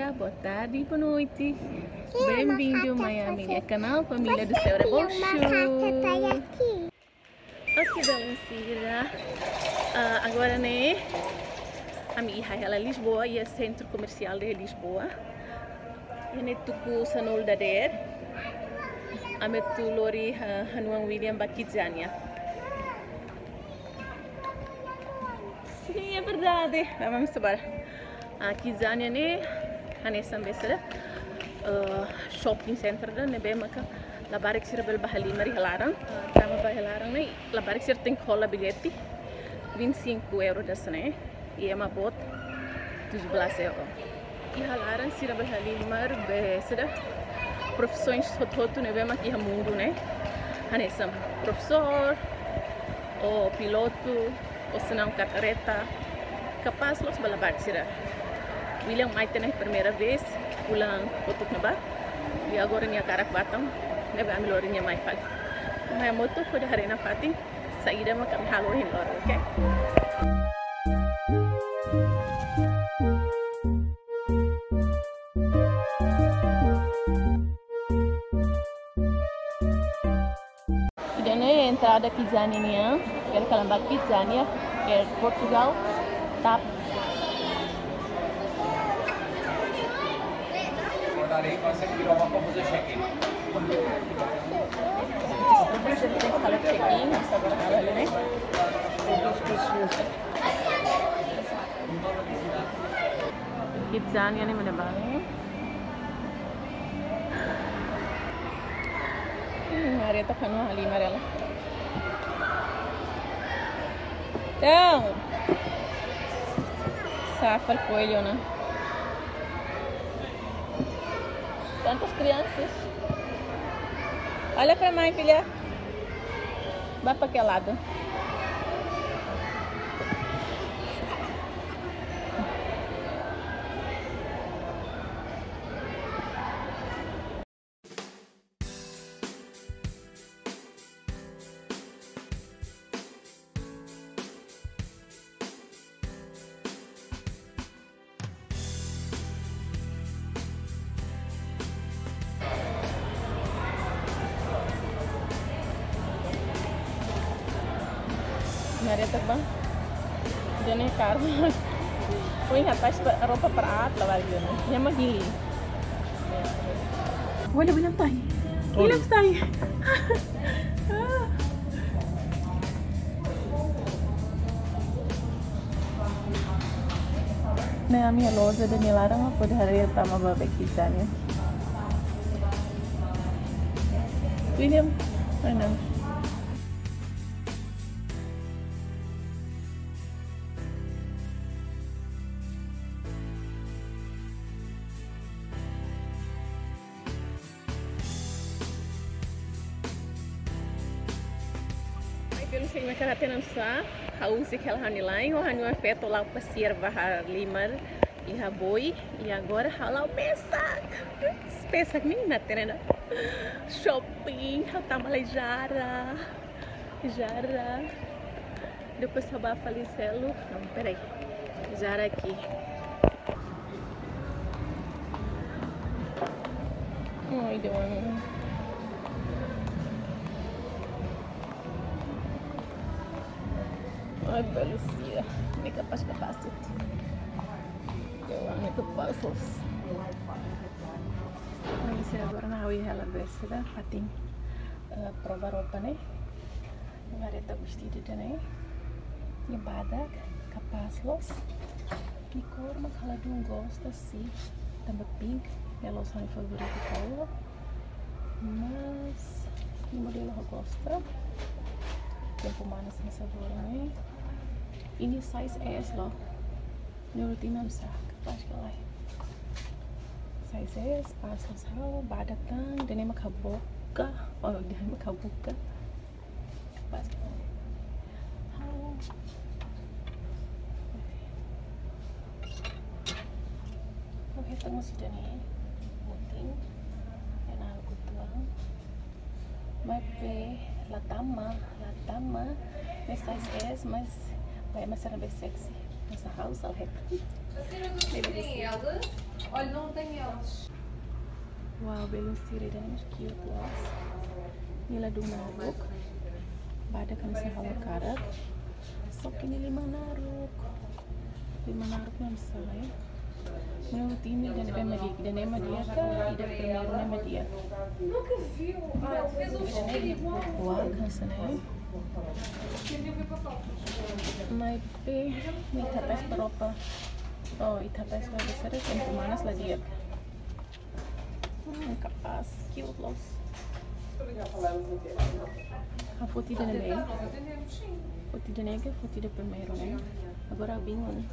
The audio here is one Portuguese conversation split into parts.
dia, boa tarde e boa noite. Bem-vindo, Miami, é canal Família do Céu da Bolso. Aqui da Lancira. Agora, né? A minha hija ela é Lisboa e é centro comercial de Lisboa. E netuku sanol da der. A metu lori Hanuan William Bakizania. Sim, é verdade. Vamos saber. A Kizania né? Hanesam besara. Shopping center da nebe maka. Labarik sira bel bahali mari halaran. Tama bahalarang né? Labarik sira tem cola bilhete. 25 euros da sana. E é uma bot 17 euros. E halaran sira bahali mar besara. Profissões todo nebe maki mundo né? Hanesam professor ou piloto ou senão carreta capaz los balabar sira. William Maite na primeira vez pulang foto naba e agora minha cara batam nebe amilor minha mai fal minha moto foi da arena fatin saída ma kami halo hin lor okay. Ini entrada Kizania, quero calambak Kizania, é Portugal, TAP. Consegue virar uma para fazer check-in. Tem que falar check-in, agora fala né? Kizania ni mana bang? Maria tá falando ali, Marela. Então, safa o coelho, né? Tantas crianças. Olha pra mãe, filha. Vai pra aquele lado. Maria terbang jadi karma põe rapaz roupa para lavar ele né magili olha William tá aí William está aí né a minha loja de Milarang pode hari tama babek kita né William mana pelo sei me cara tenang sa hau se kel hanilai o hanu afeto lá passear bahar limar e raboi e agora halau pesak nem na terena shopping tá malejara jara depois sabar falicelo não peraí jara aqui ai deu ai Lucia, me capacete. Eu amo que passos. Mas agora na rua ela veste da patim prova roupa né. Mareta vestida né. E badak capazlos. E cor mas ela não gosta assim. Também pink, ela é o favorito dela. Mas o modelo ela gosta. Tempo manas nessa sabor né. Ini size S loh. Nurutin sa kapag kalay. Size S, pasal sa badak tang, dan ay makabuka. Oh, di ay makabuka. Pas. Okay, tang masih dani. Muting. Yan ako tuang. May latama. May size S, mas vai mais ser bem sexy. Essa house, ela Olha, não tem eles. Wow, belum sirih dan cute loh. Nila dumaruk. Pada kan sa hawakarat. So kini 5 naruk. 5 naruk na saya. Menurut ini danema dia ka ida primeiro nema dia. Nunca viu. Ah, ele fez um vestido igual. Wow, kan sana. Mai pe ni tapes peropa. Oh, itapes vai ser tempo manas lah dia. Capaz, cute loh. A fotida na meio. Fotida nega, fotida primeiro, né? Agora bingo, né?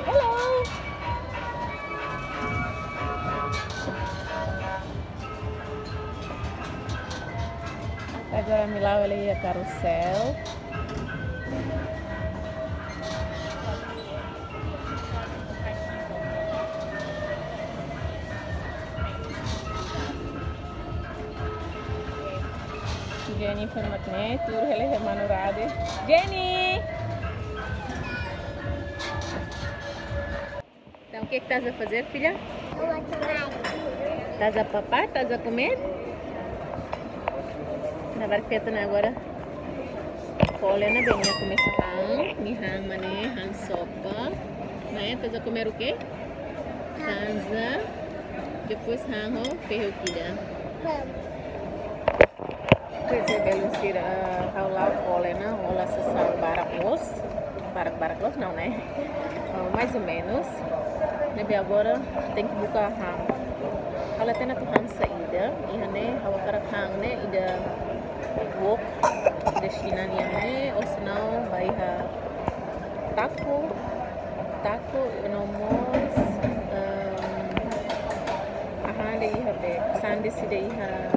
Hello! Agora me lavo ali a carrossel. Jenny fermatne, tur hele hermanurade. Jenny! Então, o que estás a fazer, filha? Estás a papar? Estás a comer? Na barqueta agora. Olha, na bem, a comer hang, ni hang mane, hang sopa. Né? Estás a comer o quê? Hanza. Depois hang o ferroquida. Pois é, Belucir, lá olha, né? Olha sessão barak-barak não, né? Mais ou menos. Nebe agora tem que buka hang. Kalau tena tu hang saida, ihane hawa karak hang ne ida wok destinan yang ne, ou senão vai ha taco nomos ahande iha be sande side iha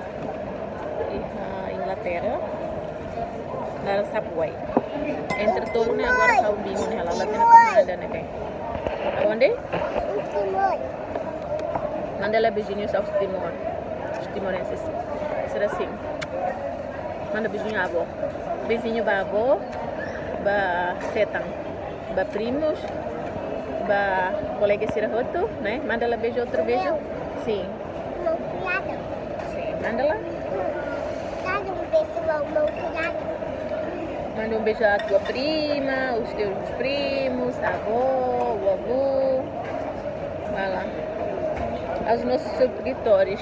Inglaterra dari Subway. Entre todo ne agora kau bingung ne halala tena ada ne bem. Aonde? Manda lá beijinhos aos timorenses. Será assim. Manda beijinho à avó. Beijinho para a avó, para setang, para primos, para colega Sirahoto, né? Manda lá beijo, outro beijo. Sim. Sim, manda lá. Manda um beijo à tua prima, os teus primos, a avó, o avô. Vai lá. Aos nossos subscritores.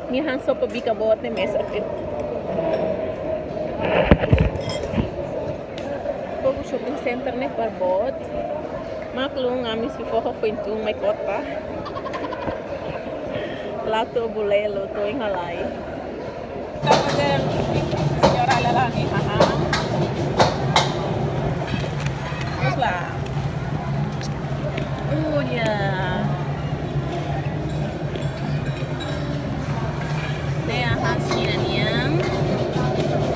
Minha sopa bica boa tem mesa aqui. Fogo shopping center né para bot. Maklum amis se for foi tu mai kota. Lá tô bulelo, tô enrolai. Tá fazendo senhora lá ni haha. Vamos lá. Olha.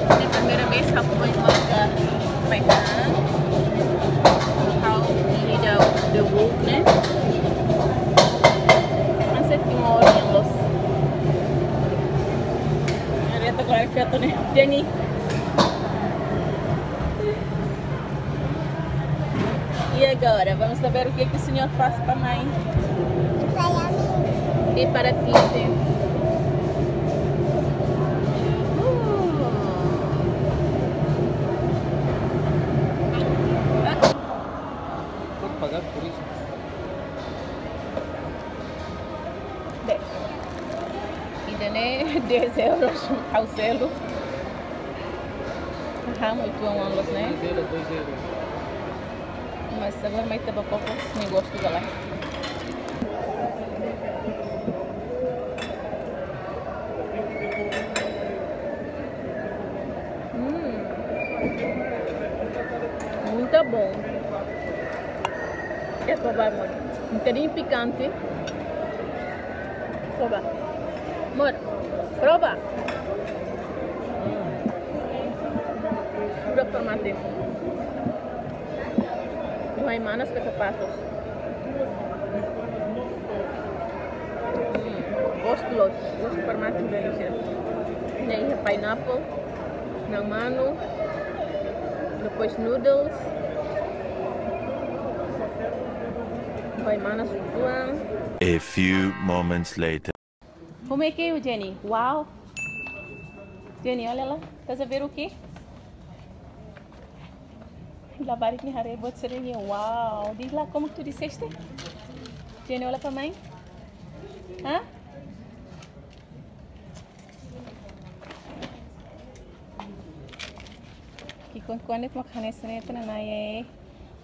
Ini primeira vez que eu vou embora para cá. Ini the walk, né? Masih timur yang los. Lihat agora que né? Jenny. E agora, vamos saber o que o senhor faz para mãe? E para ti, sim. Pagar por isso. Idane 10 euros ao selo. Muito bom, né? 2 euros. Mas agora vai ter poucos negócios lá. Muito bom. Quer provar, amor? Um bocadinho picante. Prova. Amor, prova. Pura tomate. Não hay manas que zapatos. Gosto tomate delicioso. Nih pineapple, nang mano, Depois noodles. Vai manas tuan. A few moments later. Como é que é, Jenny? Uau! Jenny, olha lá. Estás a ver o quê? Labarik ni hari buat seringnya. Uau! Diz lá como que tu disseste? Jenny, olha para mãe. Hã? Quando é que makan esse neto na naie,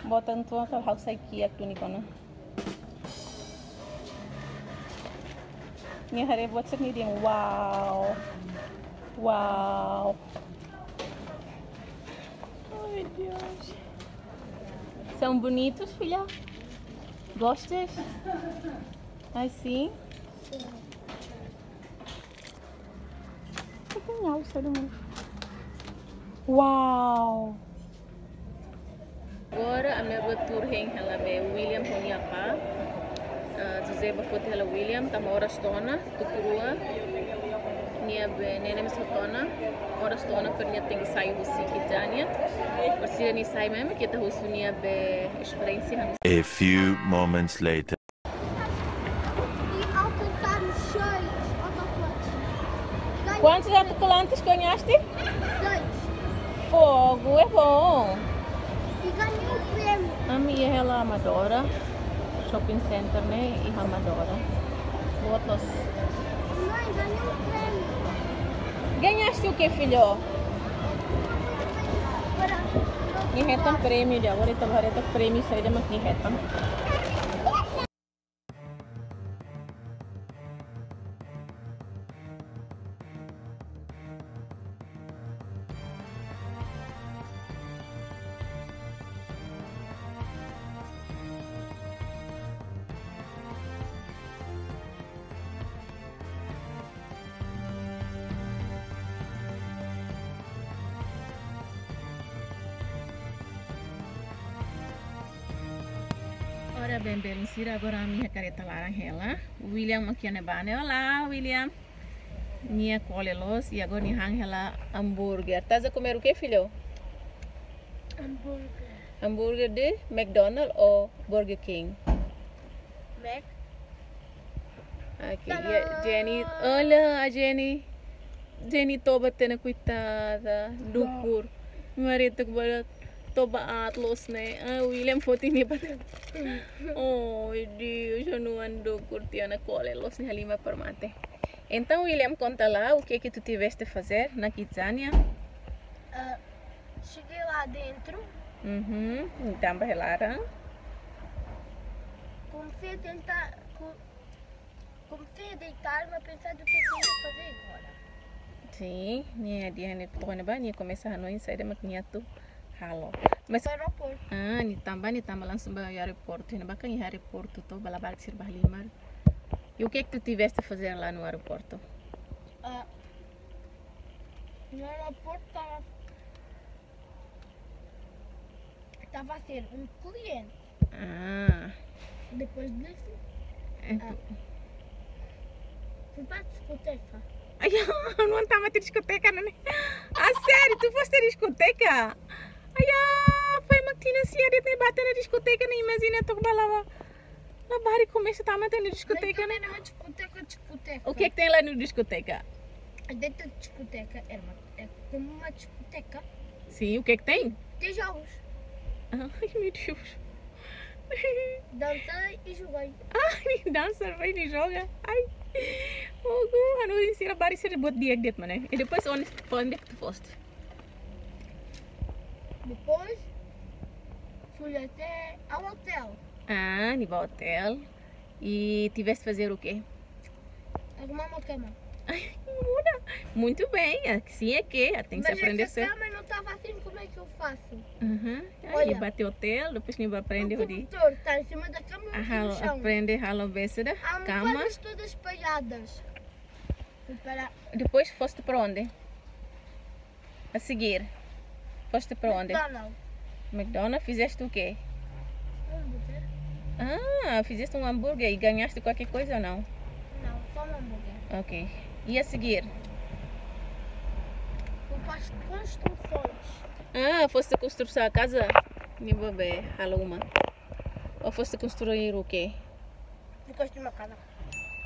botam tuan kalau house aqui tu ni kono. Ni hari buat sendiri. Wow. Wow. Ai, Deus. São bonitos, filha? Gostas? Assim? Sim. Pequenhal, sai do mundo. Wow. Agora a minha tour heng ela be William punya apa? José bafut ela William tama horas tona tukurua. Nia be nene misotona horas tona pernya tinggi sai husi kitanya. Persida ni sai meme kita husunia be experiência. A few moments later. Quantos autocolantes ganhaste? 6. Fogo, é bom. E ganhei o prêmio. A minha é ela Amadora, shopping center, né? E Amadora. Outros. Mãe, ganhei o prêmio. Ganhaste o que, filho? Ni hetan prêmio dia. Agora kita hareta prêmio saya dah ni hetan. Ora bem, Belincira, agora a minha careta laranja. William aqui na bane. Olá, William. Minha colelos e agora minha ela hambúrguer. Estás a comer o que, filho? Hambúrguer. Hambúrguer de McDonald's ou Burger King? Mac. Aqui, Jenny. Olha a Jenny. Jenny toba tena coitada. Dukur. Marido que vai toba atlos né. William fotinho para. Oh, Deus, eu não ando curtindo a colelos nem lima permate. Então, William, conta lá o que é que tu tiveste a fazer na Kidzania. Cheguei lá dentro. Então, vai lá. Comecei a tentar. Comecei a deitar-me a pensar do que eu ia fazer agora. Sim, minha dia ne pokoknya ba ni começar a noite sair da maquininha tu halo. Mas No aeroporto. ni tambah langsung ba aeroporto, ne bakang aeroporto to bala-bala sir bahlimar. E o que é que tu tiveste a fazer lá no aeroporto? No aeroporto estava a ser um cliente. Depois disso, fui para a discoteca. Ai, não estava a ter discoteca, né? Ah, sério? Tu foste a discoteca? Ai, foi uma tina se ele tem bater na discoteca, nem imagina tu balava. Na barra começa a estar na discoteca, né? Não é discoteca. O que é que tem lá no discoteca? Dentro da discoteca é como uma discoteca. Sim, o que é que tem? Tem jogos. Ai, meu Deus. Dança e joguei. Ai, dança, vai e joga. Ai. Oh, não ensina barra ser buat dia det mana. E depois onde é que tu foste? Depois fui até ao hotel. No hotel. E tiveste a fazer o quê? Arrumar uma cama. Ai, muda. Muito bem, assim é que tem que se aprender a Mas ser. essa cama não estava assim, como é que eu faço? Aí bate hotel, depois que vai aprender O o dia. computador está em cima da cama e no chão. Aprende a bêseda, cama. Almofadas todas espalhadas. Fui para Depois foste para onde? A seguir. Foste para onde? McDonald's. McDonald's, fizeste o quê? Hambúrguer? Fizeste um hambúrguer e ganhaste qualquer coisa ou não? Não, só um hambúrguer. Ok. E a seguir? Fui para as construções. Ah, foste construir sua casa? Minha bebê, haluma. Ou foste construir o quê? Eu gosto de uma casa.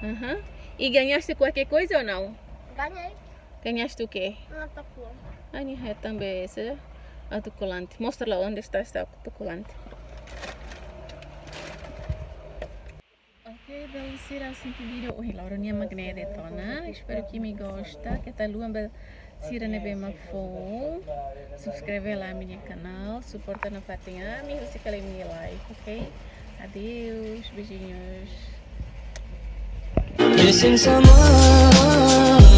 Aham. E ganhaste qualquer coisa ou não? Ganhei Ganhaste o quê? um autocolante. Ah, é também esse autocolante. Mostra lá onde está esse autocolante. Ok, bem, será assim que vídeo. Oi, Laura, minha magnete tona. Espero que me gosta. Que tal luamba sira nebe mafo. Subscreve lá no meu canal. Suporta na patinha. Me você quer minha like, ok? Adeus, beijinhos. Missing someone